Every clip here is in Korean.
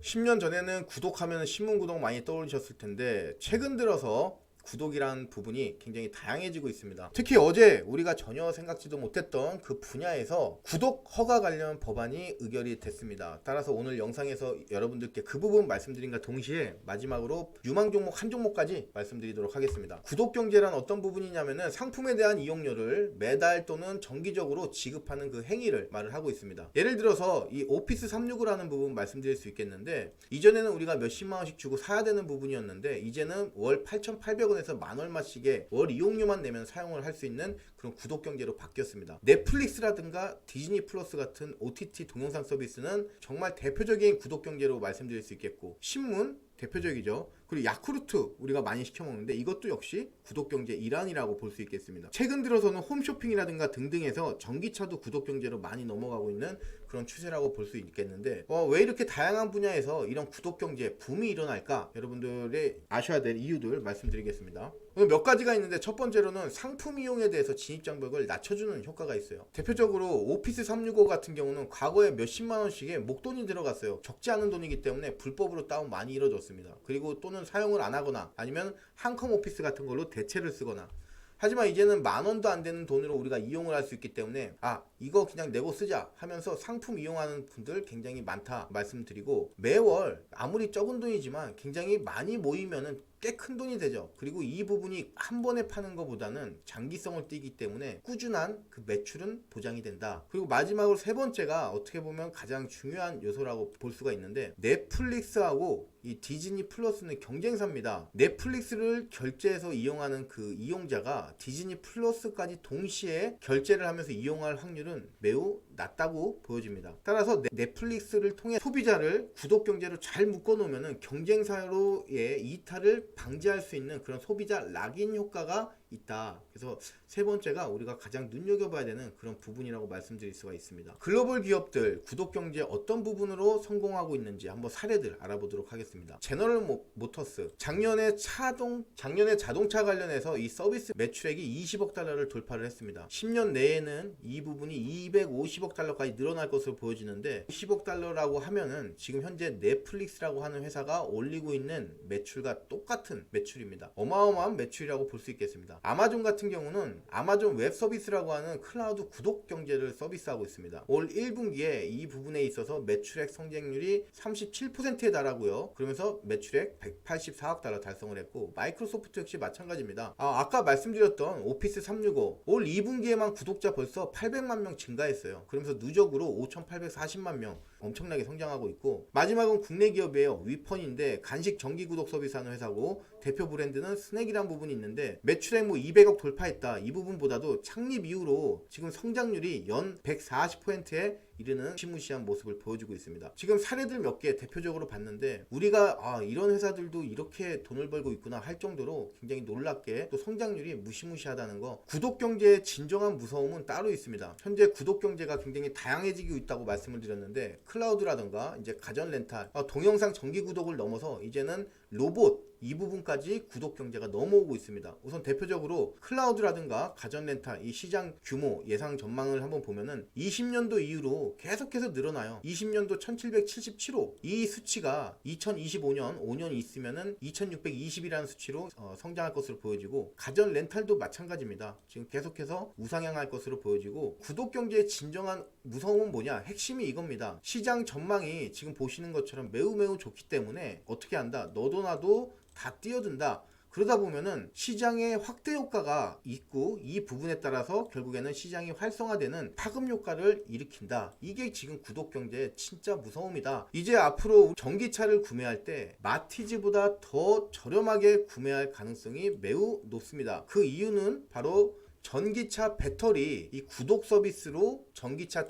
10년 전에는 구독하면 신문 구독 많이 떠올리셨을 텐데 최근 들어서 구독이란 부분이 굉장히 다양해지고 있습니다. 특히 어제 우리가 전혀 생각지도 못했던 그 분야에서 구독 허가 관련 법안이 의결이 됐습니다. 따라서 오늘 영상에서 여러분들께 그 부분 말씀드린과 동시에 마지막으로 유망 종목 한 종목까지 말씀드리도록 하겠습니다. 구독 경제란 어떤 부분이냐면은 상품에 대한 이용료를 매달 또는 정기적으로 지급하는 그 행위를 말을 하고 있습니다. 예를 들어서 이 오피스 365라는 부분 말씀드릴 수 있겠는데, 이전에는 우리가 몇십만 원씩 주고 사야 되는 부분이었는데 이제는 월 8,800원에서 만 얼마씩의 월 이용료만 내면 사용을 할 수 있는 그런 구독 경제로 바뀌었습니다. 넷플릭스라든가 디즈니 플러스 같은 OTT 동영상 서비스는 정말 대표적인 구독 경제로 말씀드릴 수 있겠고, 신문 대표적이죠. 그리고 야쿠르트 우리가 많이 시켜 먹는데 이것도 역시 구독 경제 일환이라고 볼 수 있겠습니다. 최근 들어서는 홈쇼핑이라든가 등등에서 전기차도 구독 경제로 많이 넘어가고 있는 그런 추세라고 볼 수 있겠는데, 왜 이렇게 다양한 분야에서 이런 구독 경제 붐이 일어날까? 여러분들이 아셔야 될 이유들 말씀드리겠습니다. 몇 가지가 있는데, 첫 번째로는 상품 이용에 대해서 진입 장벽을 낮춰주는 효과가 있어요. 대표적으로 오피스 365 같은 경우는 과거에 몇십만 원씩의 목돈이 들어갔어요. 적지 않은 돈이기 때문에 불법으로 다운 많이 이뤄졌습니다. 그리고 또는 사용을 안 하거나 아니면 한컴 오피스 같은 걸로 대체를 쓰거나, 하지만 이제는 만 원도 안 되는 돈으로 우리가 이용을 할 수 있기 때문에 이거 그냥 내고 쓰자 하면서 상품 이용하는 분들 굉장히 많다 말씀드리고, 매월 아무리 적은 돈이지만 굉장히 많이 모이면은 꽤 큰 돈이 되죠. 그리고 이 부분이 한 번에 파는 것보다는 장기성을 띠기 때문에 꾸준한 그 매출은 보장이 된다. 그리고 마지막으로 세 번째가 어떻게 보면 가장 중요한 요소라고 볼 수가 있는데, 넷플릭스하고 이 디즈니 플러스는 경쟁사입니다. 넷플릭스를 결제해서 이용하는 그 이용자가 디즈니 플러스까지 동시에 결제를 하면서 이용할 확률은 매우 낮다고 보여집니다. 따라서 넷플릭스를 통해 소비자를 구독 경제로 잘 묶어 놓으면 경쟁사로의 이탈을 방지할 수 있는 그런 소비자 락인 효과가 있다. 그래서 세 번째가 우리가 가장 눈여겨봐야 되는 그런 부분이라고 말씀드릴 수가 있습니다. 글로벌 기업들 구독 경제 어떤 부분으로 성공하고 있는지 한번 사례들 알아보도록 하겠습니다. 제너럴 모터스 작년에 자동차 관련해서 이 서비스 매출액이 20억 달러를 돌파를 했습니다. 10년 내에는 이 부분이 250억 달러까지 늘어날 것으로 보여지는데, 10억 달러라고 하면은 지금 현재 넷플릭스라고 하는 회사가 올리고 있는 매출과 똑같은 매출입니다. 어마어마한 매출이라고 볼 수 있겠습니다. 아마존 같은 경우는 아마존 웹 서비스라고 하는 클라우드 구독 경제를 서비스하고 있습니다. 올 1분기에 이 부분에 있어서 매출액 성장률이 37%에 달하고요. 그러면서 매출액 184억 달러 달성을 했고, 마이크로소프트 역시 마찬가지입니다. 아까 말씀드렸던 오피스 365 올 2분기에만 구독자 벌써 800만 명 증가했어요. 그러면서 누적으로 5,840만 명 엄청나게 성장하고 있고, 마지막은 국내 기업이에요. 위펀인데 간식 정기 구독 서비스 하는 회사고, 대표 브랜드는 스낵이란 부분이 있는데 매출액 200억 돌파했다. 이 부분보다도 창립 이후로 지금 성장률이 연 140%에 이르는 무시무시한 모습을 보여주고 있습니다. 지금 사례들 몇 개 대표적으로 봤는데, 우리가 이런 회사들도 이렇게 돈을 벌고 있구나 할 정도로 굉장히 놀랍게 또 성장률이 무시무시하다는 거. 구독 경제의 진정한 무서움은 따로 있습니다. 현재 구독 경제가 굉장히 다양해지고 있다고 말씀을 드렸는데, 클라우드라든가 이제 가전 렌탈, 동영상 정기 구독을 넘어서 이제는 로봇, 이 부분까지 구독 경제가 넘어오고 있습니다. 우선 대표적으로 클라우드라든가 가전 렌탈 이 시장 규모 예상 전망을 한번 보면은 20년도 이후로 계속해서 늘어나요. 20년도 1777호, 이 수치가 2025년 5년 있으면은 2620이라는 수치로 성장할 것으로 보여지고, 가전 렌탈도 마찬가지입니다. 지금 계속해서 우상향할 것으로 보여지고, 구독 경제의 진정한 무서움은 뭐냐? 핵심이 이겁니다. 시장 전망이 지금 보시는 것처럼 매우 좋기 때문에 어떻게 한다? 너도 나도 다 뛰어든다. 그러다 보면은 시장의 확대 효과가 있고, 이 부분에 따라서 결국에는 시장이 활성화되는 파급 효과를 일으킨다. 이게 지금 구독 경제의 진짜 무서움이다. 이제 앞으로 전기차를 구매할 때 마티즈보다 더 저렴하게 구매할 가능성이 매우 높습니다. 그 이유는 바로 전기차 배터리 이 구독 서비스로 전기차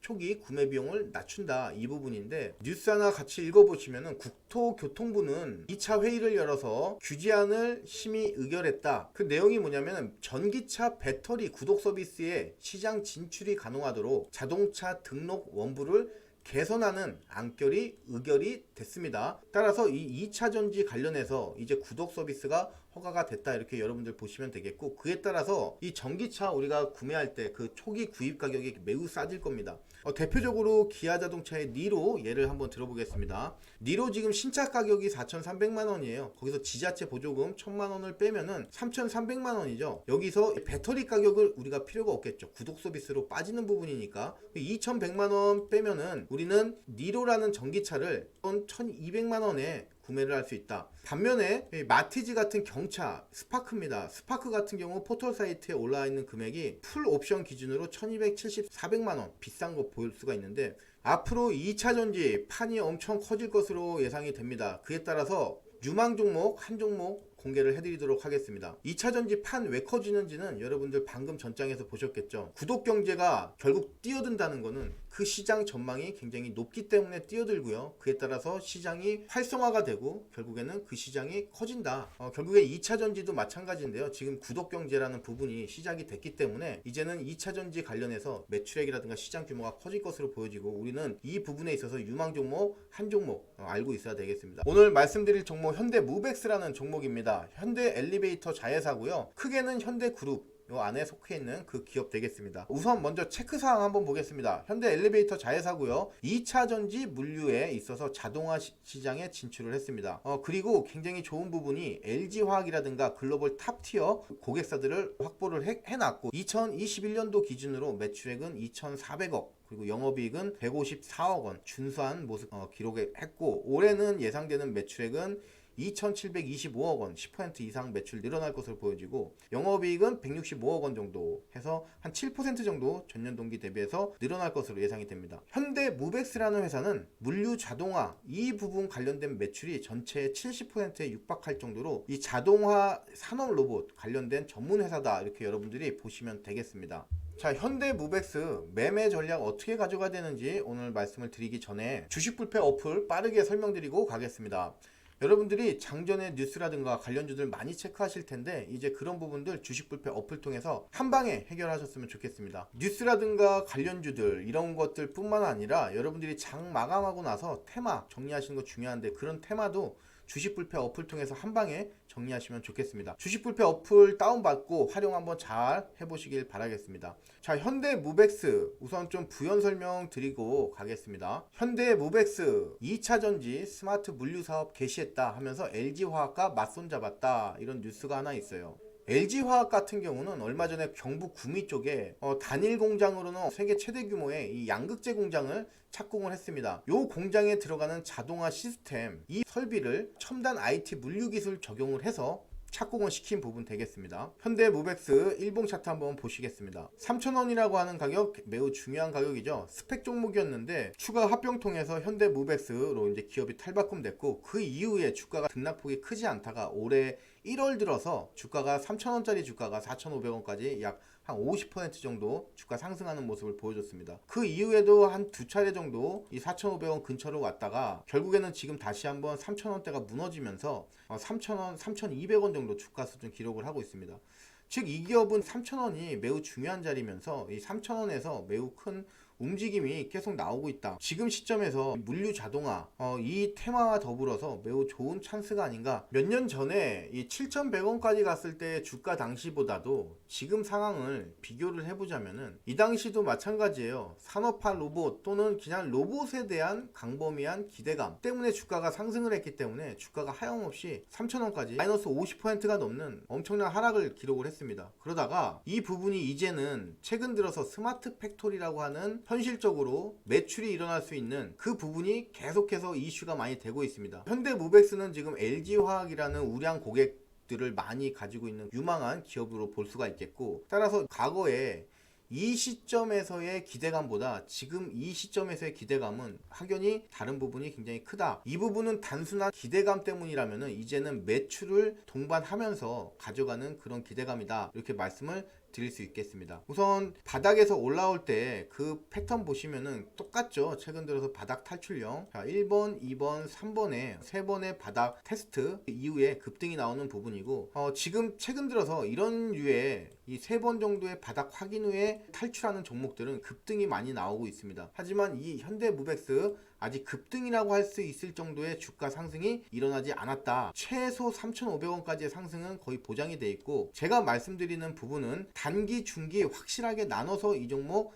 초기 구매 비용을 낮춘다, 이 부분인데, 뉴스 하나 같이 읽어보시면은 국토교통부는 2차 회의를 열어서 규제안을 심의 의결했다. 그 내용이 뭐냐면 전기차 배터리 구독 서비스의 시장 진출이 가능하도록 자동차 등록 원부를 개선하는 안결이 의결이 됐습니다. 따라서 이 2차전지 관련해서 이제 구독 서비스가 허가가 됐다, 이렇게 여러분들 보시면 되겠고, 그에 따라서 이 전기차 우리가 구매할 때 그 초기 구입 가격이 매우 싸질 겁니다. 대표적으로 기아 자동차의 니로 예를 한번 들어보겠습니다. 니로 지금 신차 가격이 4,300만 원이에요. 거기서 지자체 보조금 1,000만 원을 빼면은 3,300만 원이죠. 여기서 배터리 가격을 우리가 필요가 없겠죠. 구독 서비스로 빠지는 부분이니까 2,100만 원 빼면은 우리는 니로라는 전기차를 1,200만 원에 구매를 할 수 있다. 반면에 마티즈 같은 경차 스파크입니다. 스파크 같은 경우 포털 사이트에 올라와 있는 금액이 풀 옵션 기준으로 1270, 400만원 비싼 거 볼 수가 있는데, 앞으로 2차전지 판이 엄청 커질 것으로 예상이 됩니다. 그에 따라서 유망 종목 한 종목 공개를 해드리도록 하겠습니다. 2차전지 판 왜 커지는지는 여러분들 방금 전장에서 보셨겠죠. 구독 경제가 결국 뛰어든다는 거는 그 시장 전망이 굉장히 높기 때문에 뛰어들고요. 그에 따라서 시장이 활성화가 되고 결국에는 그 시장이 커진다. 결국에 2차전지도 마찬가지인데요. 지금 구독 경제라는 부분이 시작이 됐기 때문에 이제는 2차전지 관련해서 매출액이라든가 시장 규모가 커질 것으로 보여지고, 우리는 이 부분에 있어서 유망 종목 한 종목 알고 있어야 되겠습니다. 오늘 말씀드릴 종목 현대무벡스라는 종목입니다. 현대 엘리베이터 자회사고요. 크게는 현대그룹 요 안에 속해 있는 그 기업 되겠습니다. 우선 먼저 체크사항 한번 보겠습니다. 현대 엘리베이터 자회사고요. 2차전지 물류에 있어서 자동화 시장에 진출을 했습니다. 그리고 굉장히 좋은 부분이 LG화학이라든가 글로벌 탑티어 고객사들을 확보를 해놨고, 2021년도 기준으로 매출액은 2,400억, 그리고 영업이익은 154억 원 준수한 모습 기록했고, 올해는 예상되는 매출액은 2,725억 원, 10% 이상 매출 늘어날 것으로 보여지고, 영업이익은 165억 원 정도 해서 한 7% 정도 전년 동기 대비해서 늘어날 것으로 예상이 됩니다. 현대무벡스라는 회사는 물류 자동화 이 부분 관련된 매출이 전체의 70%에 육박할 정도로 이 자동화 산업 로봇 관련된 전문 회사다, 이렇게 여러분들이 보시면 되겠습니다. 자, 현대무벡스 매매 전략 어떻게 가져가야 되는지 오늘 말씀을 드리기 전에 주식 불패 어플 빠르게 설명드리고 가겠습니다. 여러분들이 장전의 뉴스라든가 관련주들 많이 체크하실 텐데, 이제 그런 부분들 주식 불패 어플 통해서 한 방에 해결하셨으면 좋겠습니다. 뉴스라든가 관련주들 이런 것들 뿐만 아니라 여러분들이 장 마감하고 나서 테마 정리하시는 거 중요한데, 그런 테마도 주식 불패 어플 통해서 한 방에 정리하시면 좋겠습니다. 주식 불패 어플 다운받고 활용 한번 잘 해보시길 바라겠습니다. 자, 현대무벡스 우선 좀 부연 설명 드리고 가겠습니다. 현대무벡스 2차전지 스마트 물류 사업 개시했다 하면서 LG화학과 맞손 잡았다, 이런 뉴스가 하나 있어요. LG화학 같은 경우는 얼마 전에 경북 구미 쪽에 단일 공장으로는 세계 최대 규모의 이 양극재 공장을 착공을 했습니다. 이 공장에 들어가는 자동화 시스템, 이 설비를 첨단 IT 물류 기술 적용을 해서 착공을 시킨 부분 되겠습니다. 현대무벡스 일봉 차트 한번 보시겠습니다. 3,000원이라고 하는 가격 매우 중요한 가격이죠. 스펙 종목이었는데 추가 합병 통해서 현대무벡스로 이제 기업이 탈바꿈됐고, 그 이후에 주가가 등락폭이 크지 않다가 올해 1월 들어서 주가가 3,000원짜리 주가가 4,500원까지 약 한 50% 정도 주가 상승하는 모습을 보여줬습니다. 그 이후에도 한 두 차례 정도 이 4,500원 근처로 왔다가 결국에는 지금 다시 한번 3,000원대가 무너지면서 3,000원, 3,200원 정도 주가 수준 기록을 하고 있습니다. 즉 이 기업은 3,000원이 매우 중요한 자리면서 이 3,000원에서 매우 큰 움직임이 계속 나오고 있다. 지금 시점에서 물류 자동화 이 테마와 더불어서 매우 좋은 찬스가 아닌가. 몇 년 전에 이 7,100원까지 갔을 때 주가 당시보다도 지금 상황을 비교를 해보자면은 이 당시도 마찬가지예요. 산업화 로봇 또는 그냥 로봇에 대한 광범위한 기대감 때문에 주가가 상승을 했기 때문에 주가가 하염없이 3,000원까지 마이너스 50%가 넘는 엄청난 하락을 기록을 했습니다. 그러다가 이 부분이 이제는 최근 들어서 스마트 팩토리라고 하는 현실적으로 매출이 일어날 수 있는 그 부분이 계속해서 이슈가 많이 되고 있습니다. 현대무벡스는 지금 LG화학이라는 우량 고객들을 많이 가지고 있는 유망한 기업으로 볼 수가 있겠고, 따라서 과거에 이 시점에서의 기대감보다 지금 이 시점에서의 기대감은 확연히 다른 부분이 굉장히 크다. 이 부분은 단순한 기대감 때문이라면 이제는 매출을 동반하면서 가져가는 그런 기대감이다, 이렇게 말씀을 드릴 수 있겠습니다. 우선 바닥에서 올라올 때 그 패턴 보시면은 똑같죠. 최근 들어서 바닥 탈출형, 자 1번, 2번, 3번에 3번의 바닥 테스트 이후에 급등이 나오는 부분이고, 지금 최근 들어서 이런 류의 이 3번 정도의 바닥 확인 후에 탈출하는 종목들은 급등이 많이 나오고 있습니다. 하지만 이 현대무벡스 아직 급등이라고 할 수 있을 정도의 주가 상승이 일어나지 않았다. 최소 3,500원까지의 상승은 거의 보장이 돼 있고, 제가 말씀드리는 부분은 단기, 중기 확실하게 나눠서 이 종목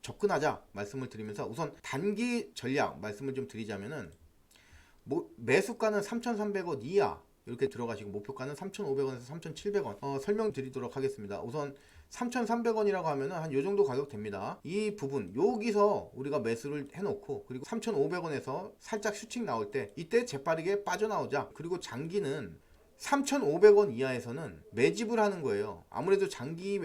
접근하자 말씀을 드리면서, 우선 단기 전략 말씀을 좀 드리자면은 매수가는 3,300원 이하 이렇게 들어가시고, 목표가는 3,500원에서 3,700원 설명드리도록 하겠습니다. 우선 3,300원이라고 하면은 한 요 정도 가격 됩니다. 이 부분 여기서 우리가 매수를 해놓고, 그리고 3,500원에서 살짝 슈팅 나올 때 이때 재빠르게 빠져나오자. 그리고 장기는 3,500원 이하에서는 매집을 하는 거예요. 아무래도 장기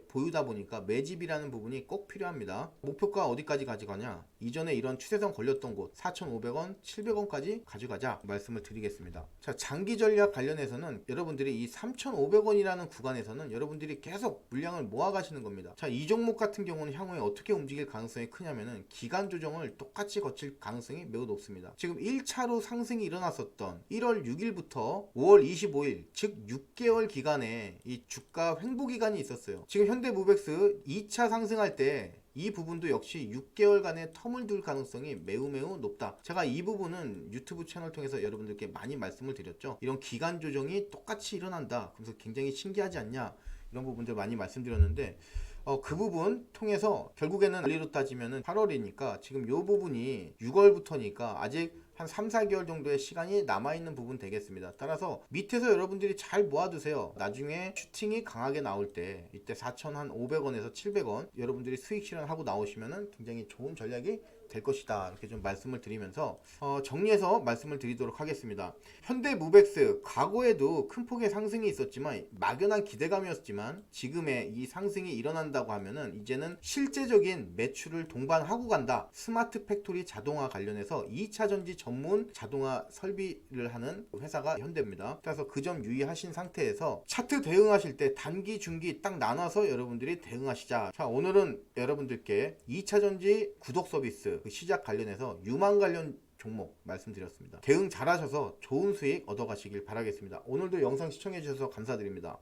보유다 보니까 매집이라는 부분이 꼭 필요합니다. 목표가 어디까지 가져가냐, 이전에 이런 추세선 걸렸던 곳 4,500원, 700원까지 가져가자 말씀을 드리겠습니다. 자, 장기 전략 관련해서는 여러분들이 이 3,500원이라는 구간에서는 여러분들이 계속 물량을 모아 가시는 겁니다. 자, 이 종목 같은 경우는 향후에 어떻게 움직일 가능성이 크냐면은 기간 조정을 똑같이 거칠 가능성이 매우 높습니다. 지금 1차로 상승이 일어났었던 1월 6일부터 5월 25일, 즉 6개월 기간에 이 주가 횡보 기간이 있었어요. 지금 현대무벡스 2차 상승할 때 이 부분도 역시 6개월간의 텀을 둘 가능성이 매우 높다. 제가 이 부분은 유튜브 채널 통해서 여러분들께 많이 말씀을 드렸죠. 이런 기간 조정이 똑같이 일어난다. 그래서 굉장히 신기하지 않냐, 이런 부분들 많이 말씀드렸는데, 그 부분 통해서 결국에는 원리로 따지면은 8월이니까 지금 요 부분이 6월부터니까 아직 한 3, 4개월 정도의 시간이 남아있는 부분 되겠습니다. 따라서 밑에서 여러분들이 잘 모아두세요. 나중에 슈팅이 강하게 나올 때 이때 4,500원에서 700원 여러분들이 수익 실현하고 나오시면은 굉장히 좋은 전략이 될 것이다, 이렇게 좀 말씀을 드리면서 정리해서 말씀을 드리도록 하겠습니다. 현대무벡스 과거에도 큰 폭의 상승이 있었지만 막연한 기대감이었지만, 지금의 이 상승이 일어난다고 하면은 이제는 실제적인 매출을 동반하고 간다. 스마트 팩토리 자동화 관련해서 2차 전지 전문 자동화 설비를 하는 회사가 현대입니다. 그래서 그 점 유의하신 상태에서 차트 대응하실 때 단기, 중기 딱 나눠서 여러분들이 대응하시자. 자, 오늘은 여러분들께 2차 전지 구독 서비스 그 시작 관련해서 유망 관련 종목 말씀드렸습니다. 대응 잘하셔서 좋은 수익 얻어가시길 바라겠습니다. 오늘도 영상 시청해 주셔서 감사드립니다.